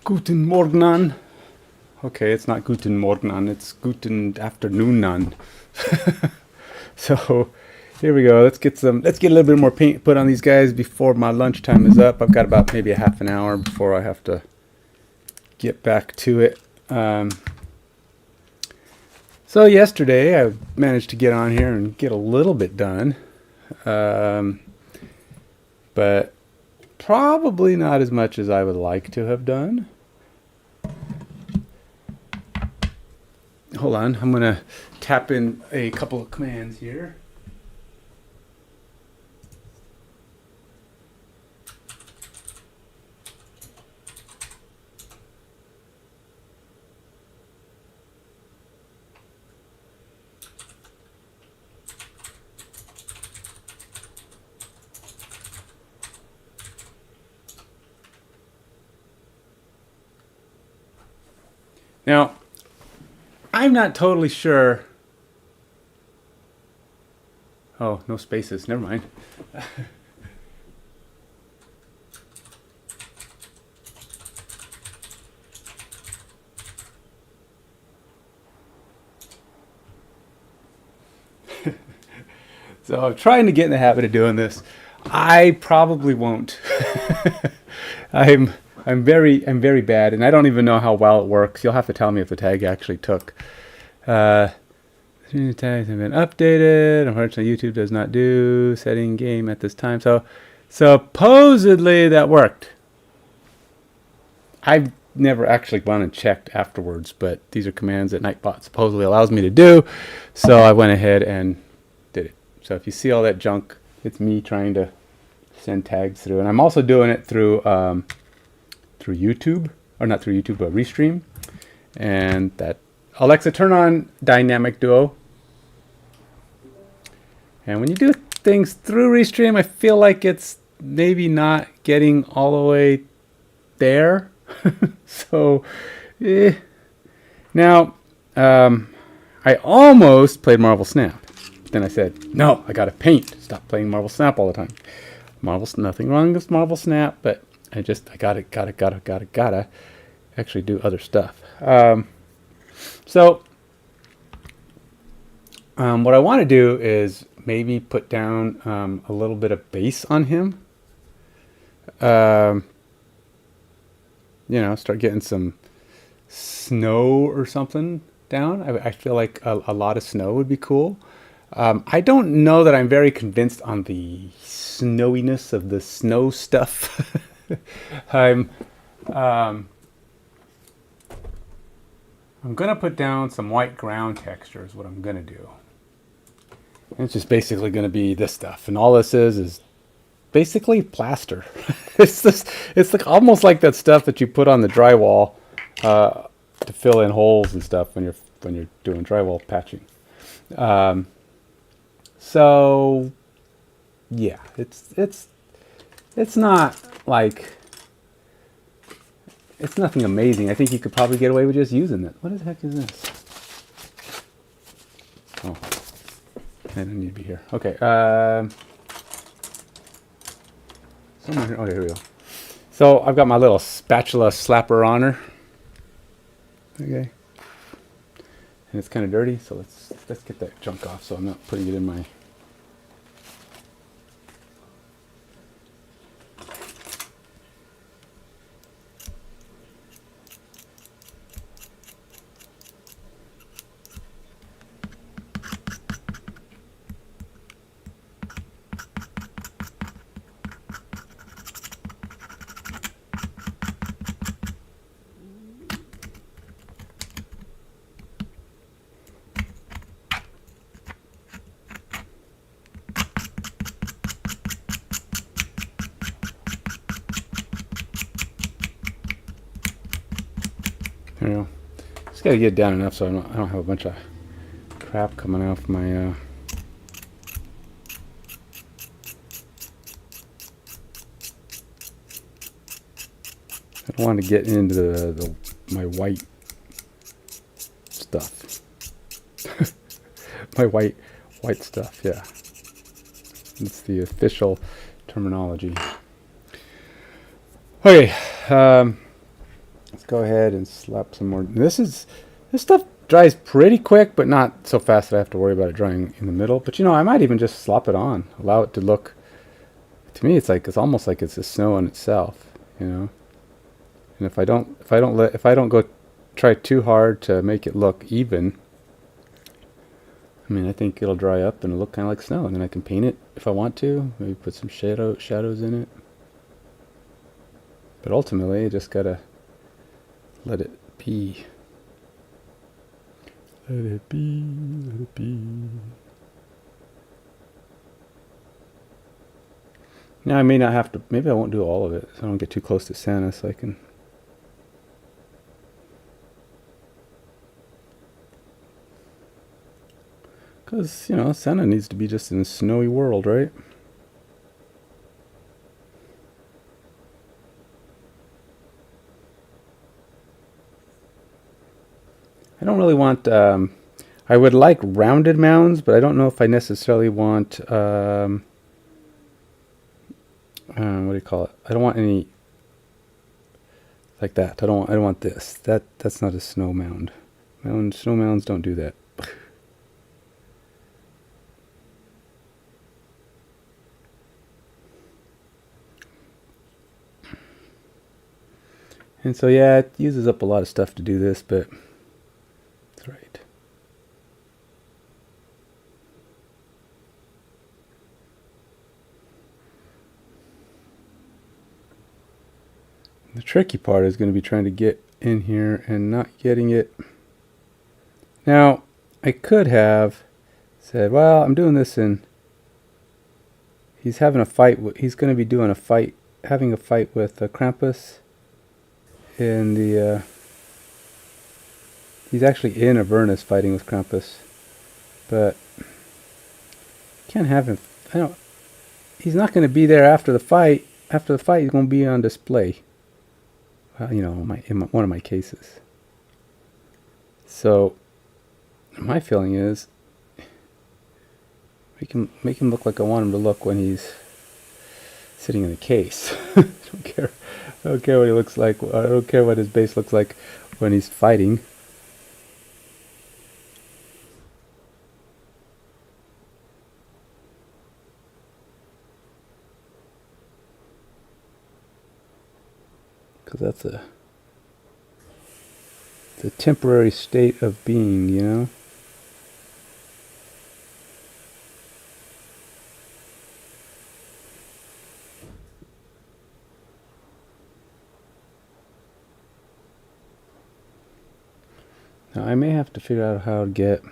Guten Morgen. Okay, it's not Guten Morgen, it's Guten Afternoon. So here we go. Let's get a little bit more paint put on these guys before my lunchtime is up. I've got about maybe a half an hour before I have to get back to it. So yesterday I managed to get on here and get a little bit done. But probably not as much as I would like to have done. Hold on, I'm gonna tap in a couple of commands here. Now, I'm not totally sure. Oh, no spaces. Never mind. So I'm trying to get in the habit of doing this. I probably won't. I'm very bad, and I don't even know how well it works. You'll have to tell me if the tag actually took. Tags have been updated. Unfortunately, YouTube does not do setting game at this time. So supposedly that worked. I've never actually gone and checked afterwards, but these are commands that Nightbot supposedly allows me to do. So I went ahead and did it. So if you see all that junk, it's me trying to send tags through, and I'm also doing it through YouTube, or not through YouTube, but Restream. And that, Alexa, turn on Dynamic Duo. And when you do things through Restream, I feel like it's maybe not getting all the way there. So, Now, I almost played Marvel Snap. Then I said, no, I gotta paint. Stop playing Marvel Snap all the time. Nothing wrong with Marvel Snap, but I gotta actually do other stuff. What I want to do is maybe put down a little bit of base on him. Start getting some snow or something down. I feel like a lot of snow would be cool. I don't know that I'm very convinced on the snowiness of the snow stuff. I'm gonna put down some white ground texture is what I'm gonna do. And it's just basically gonna be this stuff, and all this is basically plaster. It's like almost like that stuff that you put on the drywall to fill in holes and stuff when you're doing drywall patching. So yeah, it's not like, it's nothing amazing. I think you could probably get away with just using it. What the heck is this? Oh, I don't need to be here. Okay. Somewhere here. Oh, here we go. So I've got my little spatula slapper on her. Okay. And it's kind of dirty, so let's get that junk off so I'm not putting it in my... There you go. Just gotta get it down enough so I don't have a bunch of crap coming off my I don't want to get into my white stuff. My white stuff, yeah. It's the official terminology. Okay, let's go ahead and slap some more. This stuff dries pretty quick, but not so fast that I have to worry about it drying in the middle. But you know, I might even just slop it on, allow it to look. To me, it's almost like it's the snow on itself, you know. And if I don't go try too hard to make it look even, I mean, I think it'll dry up and it'll look kind of like snow, and then I can paint it if I want to. Maybe put some shadows in it. But ultimately, I just gotta let it be. Let it be, let it be. Now I may not have to, maybe I won't do all of it, so I don't get too close to Santa, so I can. Because, you know, Santa needs to be just in a snowy world, right? I don't really want, I would like rounded mounds, but I don't know if I necessarily want, what do you call it? I don't want any like that. I don't want this. That's not a snow mound. Snow mounds don't do that. And so yeah, it uses up a lot of stuff to do this, but that's right. The tricky part is going to be trying to get in here and not getting it. Now, I could have said, well, I'm doing this and he's having a fight. He's going to be doing a fight, having a fight with Krampus in the, he's actually in Avernus fighting with Krampus, but can't have him, he's not going to be there after the fight. After the fight, he's going to be on display. You know, in one of my cases. So, my feeling is, make him look like I want him to look when he's sitting in the case. I don't care what he looks like. I don't care what his base looks like when he's fighting. Because that's the temporary state of being, you know? Now I may have to figure out how to get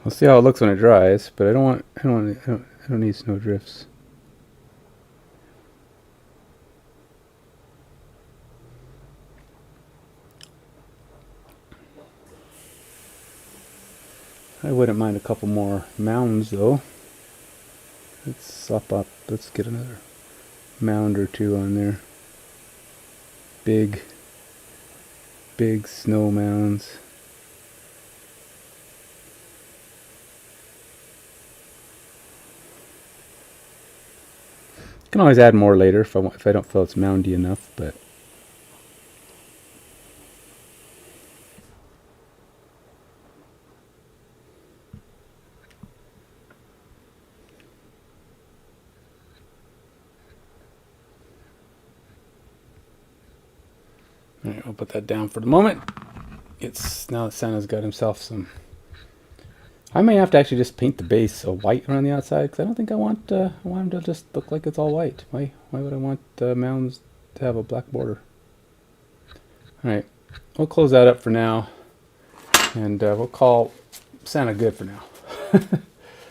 We'll see how it looks when it dries, but I don't need snow drifts. I wouldn't mind a couple more mounds though. Let's get another mound or two on there. Big snow mounds. Can always add more later if I don't feel it's moundy enough, but all right, I'll put that down for the moment. Now that Santa's got himself some. I may have to actually just paint the base white around the outside, because I don't think I want him to just look like it's all white. Why would I want the mounds to have a black border? Alright, we'll close that up for now, and we'll call Santa good for now.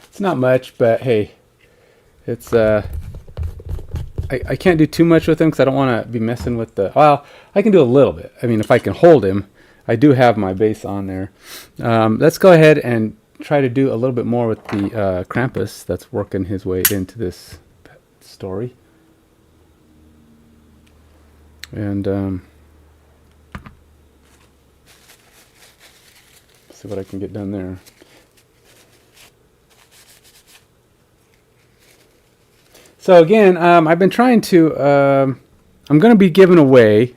It's not much, but hey, it's I can't do too much with him because I don't want to be messing with the. Well, I can do a little bit. I mean, if I can hold him, I do have my base on there. Let's go ahead and try to do a little bit more with the Krampus that's working his way into this story. And see what I can get done there. So again, I've been trying to, I'm going to be giving away,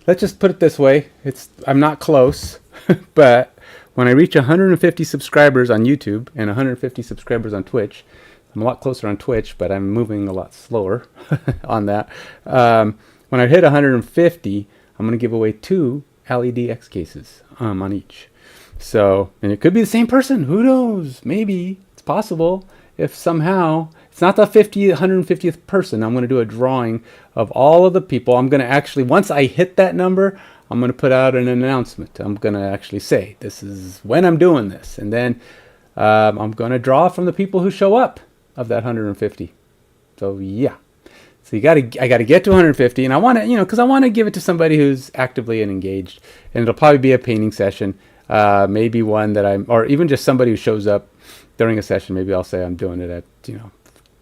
let's just put it this way, I'm not close, but when I reach 150 subscribers on YouTube and 150 subscribers on Twitch, I'm a lot closer on Twitch, but I'm moving a lot slower on that. When I hit 150, I'm going to give away 2 LED X cases on each. So, and it could be the same person. Who knows? Maybe. It's possible. If somehow, it's not the 150th person, I'm going to do a drawing of all of the people. I'm going to actually, once I hit that number, I'm going to put out an announcement. I'm going to actually say, this is when I'm doing this. And then I'm going to draw from the people who show up of that 150. So yeah. So I got to get to 150, and I want to, because I want to give it to somebody who's actively and engaged. And it'll probably be a painting session, maybe one that or even just somebody who shows up during a session. Maybe I'll say I'm doing it at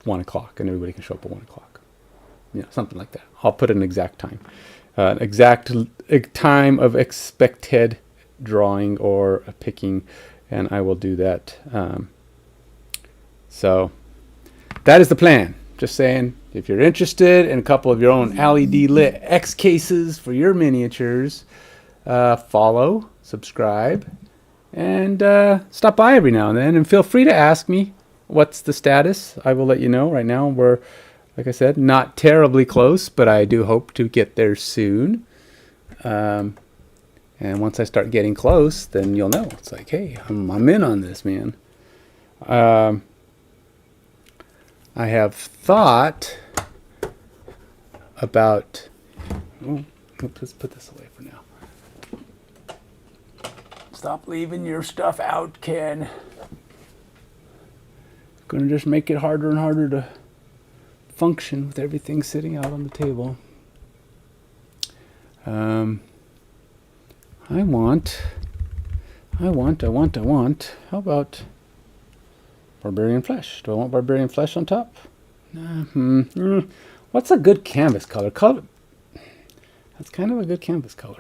1 o'clock, and everybody can show up at 1 o'clock. Something like that. I'll put an exact time, exact time of expected drawing or picking, and I will do that. So that is the plan. Just saying, if you're interested in a couple of your own LED lit X cases for your miniatures, follow, subscribe, and stop by every now and then. And feel free to ask me what's the status. I will let you know. Right now we're, like I said, not terribly close, but I do hope to get there soon. And once I start getting close, then you'll know. It's like, hey, I'm in on this, man. I have thought about, let's put this away for now. Stop leaving your stuff out, Ken. Gonna just make it harder and harder to function with everything sitting out on the table. I want. How about Barbarian Flesh? Do I want Barbarian Flesh on top? What's a good canvas color? That's kind of a good canvas color.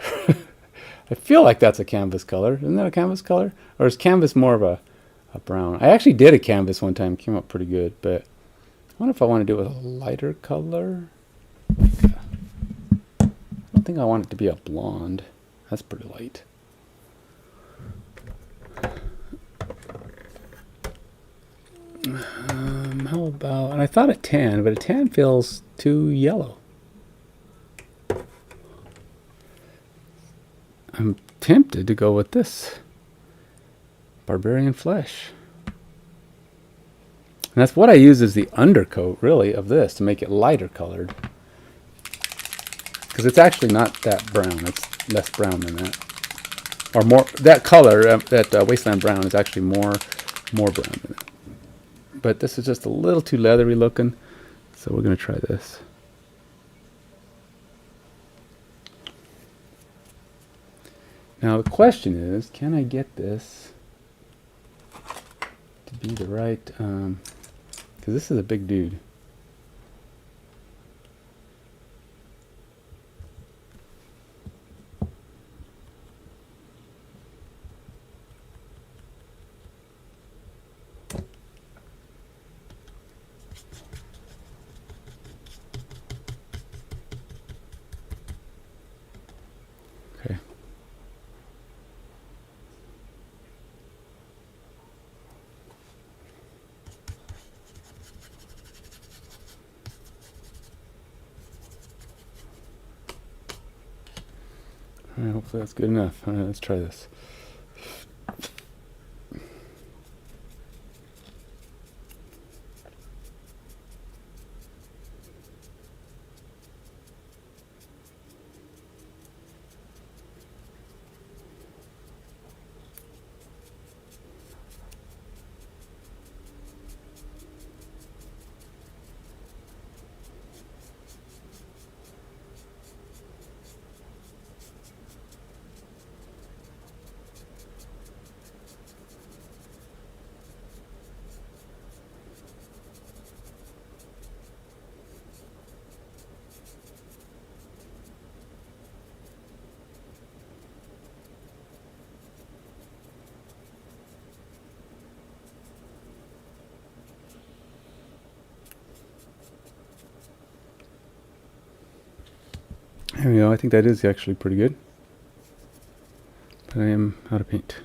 I feel like that's a canvas color. Isn't that a canvas color? Or is canvas more of a brown? I actually did a canvas one time. Came out pretty good. But I wonder if I want to do it with a lighter color. I don't think I want it to be a blonde. That's pretty light. How about, and I thought a tan, but a tan feels too yellow. I'm tempted to go with this Barbarian Flesh. And that's what I use as the undercoat, really, of this to make it lighter colored. Because it's actually not that brown. It's less brown than that. Or more, that color, that Wasteland Brown is actually more brown than that. But this is just a little too leathery looking, so we're going to try this. Now the question is, can I get this to be the right, because this is a big dude. Okay. All right, hopefully that's good enough. All right, let's try this. There we go. I think that is actually pretty good. But I am out of paint.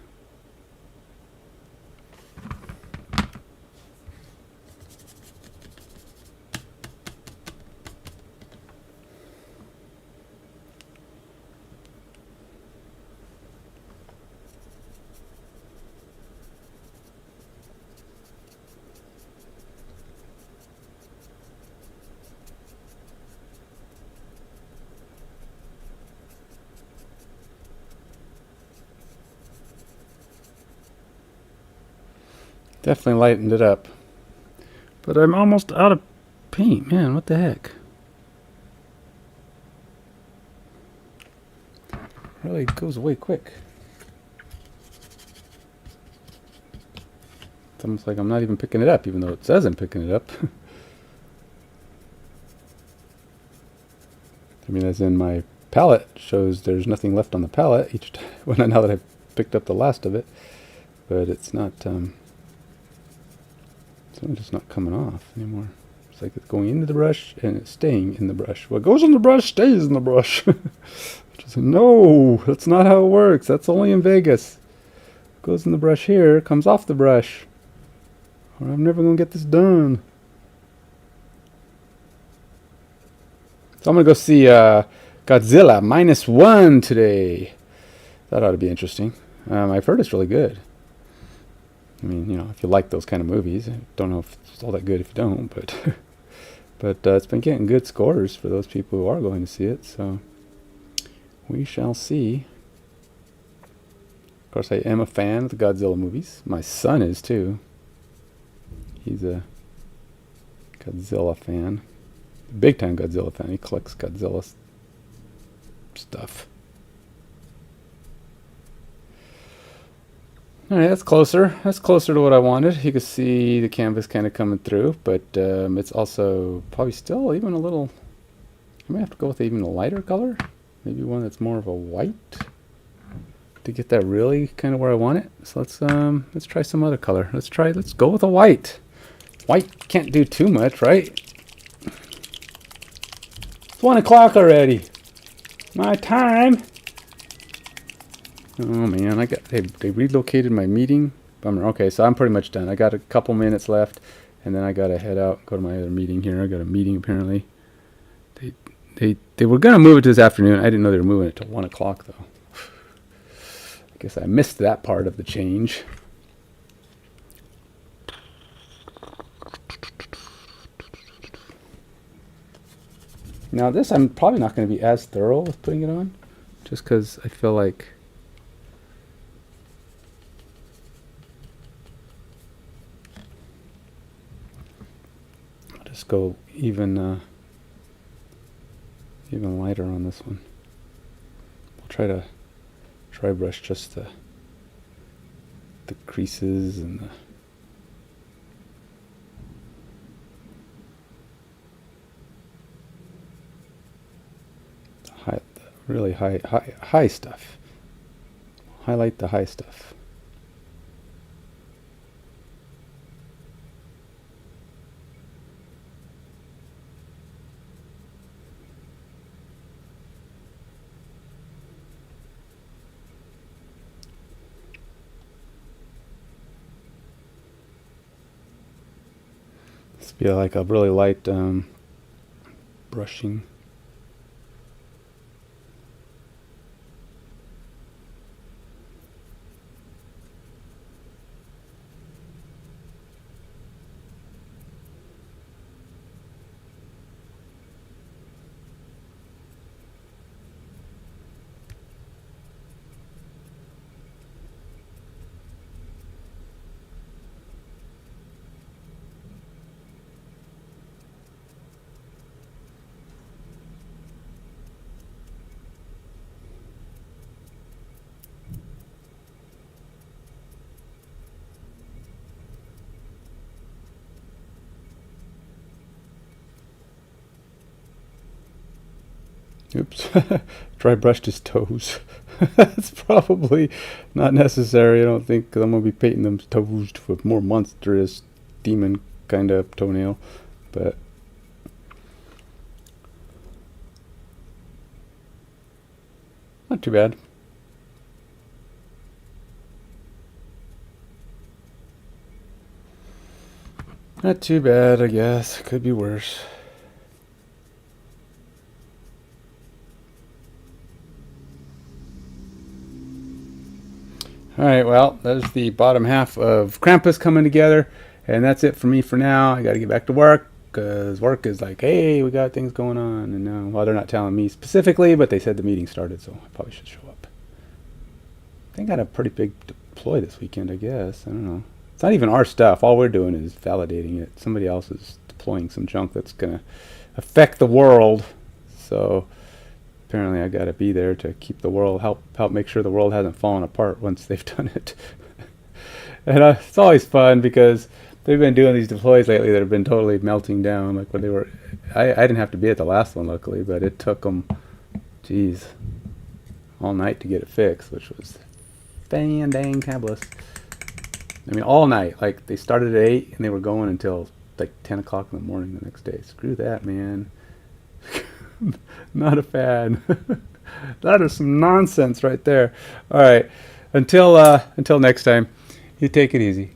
Definitely lightened it up. But I'm almost out of paint. Man, what the heck? Really goes away quick. It's almost like I'm not even picking it up, even though it says I'm picking it up. I mean, as in my palette shows there's nothing left on the palette each time now that I've picked up the last of it. But it's not... it's just not coming off anymore. It's like it's going into the brush and it's staying in the brush. What goes in the brush stays in the brush. Just, no, that's not how it works. That's only in Vegas. What goes in the brush here comes off the brush. Or I'm never going to get this done. So I'm going to go see Godzilla -1 today. That ought to be interesting. I've heard it's really good. I mean, you know, if you like those kind of movies, I don't know if it's all that good if you don't, but but it's been getting good scores for those people who are going to see it, so we shall see. Of course, I am a fan of the Godzilla movies. My son is too. He's a Godzilla fan, big time Godzilla fan. He collects Godzilla stuff. Alright, that's closer. That's closer to what I wanted. You can see the canvas kind of coming through, but it's also probably still even a little... I may have to go with even a lighter color. Maybe one that's more of a white to get that really kind of where I want it. So let's try some other color. Let's go with a white. White can't do too much, right? It's 1 o'clock already. My time. Oh man, they relocated my meeting. Bummer. Okay, so I'm pretty much done. I got a couple minutes left, and then I gotta head out, go to my other meeting here. I got a meeting apparently. They were gonna move it to this afternoon. I didn't know they were moving it to 1 o'clock though. I guess I missed that part of the change. Now this, I'm probably not going to be as thorough with putting it on, just because I feel like I'll just go even lighter on this one. I'll try to dry brush just the creases and the really high stuff. Highlight the high stuff. This would be like a really light brushing. Oops, dry brushed his toes. That's probably not necessary, I don't think, because I'm going to be painting them toes for more monstrous demon kind of toenail. But Not too bad. Not too bad, I guess. Could be worse. All right, well, there's the bottom half of Krampus coming together, and that's it for me for now. I got to get back to work because work is like, hey, we got things going on, and now, well, they're not telling me specifically, but they said the meeting started, so I probably should show up. They got a pretty big deploy this weekend, I guess. I don't know. It's not even our stuff. All we're doing is validating it. Somebody else is deploying some junk that's gonna affect the world, so apparently I got to be there to keep the world, help make sure the world hasn't fallen apart once they've done it. And it's always fun because they've been doing these deploys lately that have been totally melting down. Like when they were, I didn't have to be at the last one luckily, but it took them, geez, all night to get it fixed, which was fan-dang-tabulous. I mean, all night. Like they started at 8 and they were going until like 10 o'clock in the morning the next day. Screw that, man. Not a fan. That is some nonsense right there. All right. Until next time, you take it easy.